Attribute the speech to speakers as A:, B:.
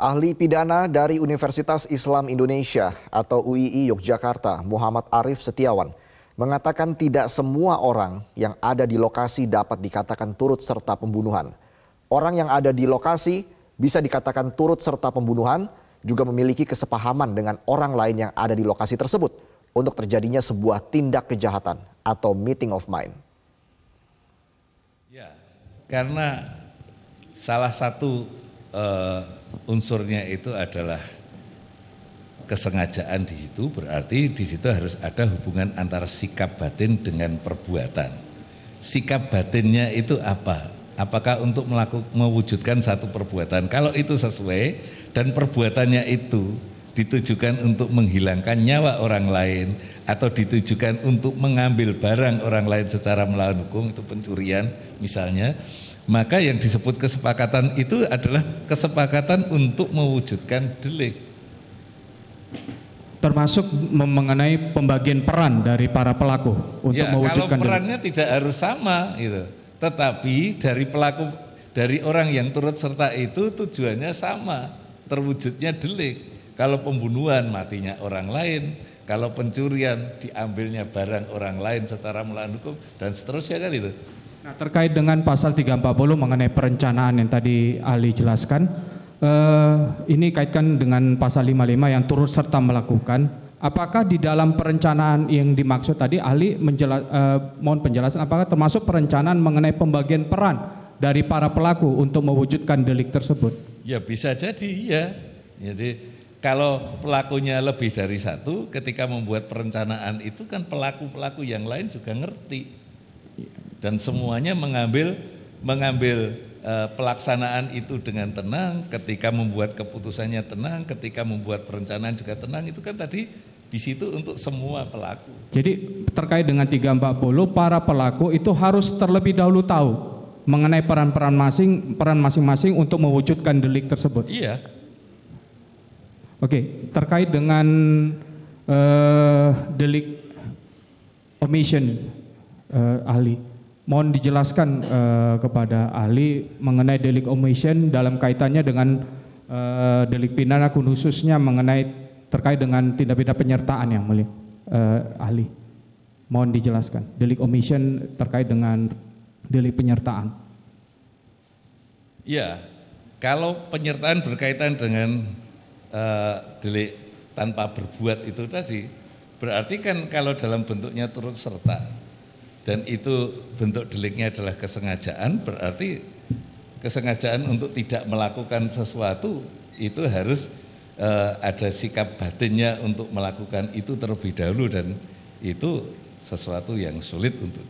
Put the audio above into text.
A: Ahli pidana dari Universitas Islam Indonesia atau UII Yogyakarta, Muhammad Arif Setiawan, mengatakan tidak semua orang yang ada di lokasi dapat dikatakan turut serta pembunuhan. Orang yang ada di lokasi bisa dikatakan turut serta pembunuhan juga memiliki kesepahaman dengan orang lain yang ada di lokasi tersebut untuk terjadinya sebuah tindak kejahatan atau meeting of mind.
B: Ya, karena salah satu unsurnya itu adalah kesengajaan di situ, berarti di situ harus ada hubungan antara sikap batin dengan perbuatan. Sikap batinnya itu apa? Apakah untuk mewujudkan satu perbuatan? Kalau itu sesuai dan perbuatannya itu ditujukan untuk menghilangkan nyawa orang lain atau ditujukan untuk mengambil barang orang lain secara melawan hukum, itu pencurian misalnya, maka yang disebut kesepakatan itu adalah kesepakatan untuk mewujudkan delik.
C: Termasuk mengenai pembagian peran dari para pelaku untuk mewujudkan
B: kalau perannya delik. Tidak harus sama gitu. Tetapi dari pelaku, dari orang yang turut serta itu tujuannya sama, terwujudnya delik. Kalau pembunuhan matinya orang lain, kalau pencurian diambilnya barang orang lain secara melawan hukum dan seterusnya kan itu.
C: Nah, terkait dengan pasal 340 mengenai perencanaan yang tadi ahli jelaskan, ini kaitkan dengan pasal 55 yang turut serta melakukan. Apakah di dalam perencanaan yang dimaksud tadi ahli mohon penjelasan, apakah termasuk perencanaan mengenai pembagian peran dari para pelaku untuk mewujudkan delik tersebut?
B: Ya bisa jadi ya. Jadi kalau pelakunya lebih dari satu, ketika membuat perencanaan itu kan pelaku-pelaku yang lain juga ngerti. Dan semuanya mengambil pelaksanaan itu dengan tenang, ketika membuat keputusannya tenang, ketika membuat perencanaan juga tenang, itu kan tadi di situ untuk semua pelaku.
C: Jadi terkait dengan 340, para pelaku itu harus terlebih dahulu tahu mengenai peran masing-masing untuk mewujudkan delik tersebut.
B: Iya.
C: Oke, terkait dengan delik omission, ahli. Mohon dijelaskan kepada ahli mengenai delik omission dalam kaitannya dengan delik pidana khususnya mengenai terkait dengan tindak pidana penyertaan yang mulia, ahli. Mohon dijelaskan delik omission terkait dengan delik penyertaan.
B: Ya, kalau penyertaan berkaitan dengan delik tanpa berbuat itu tadi, berarti kan kalau dalam bentuknya turut serta dan itu bentuk deliknya adalah kesengajaan, berarti kesengajaan untuk tidak melakukan sesuatu itu harus ada sikap batinnya untuk melakukan itu terlebih dahulu, dan itu sesuatu yang sulit untuk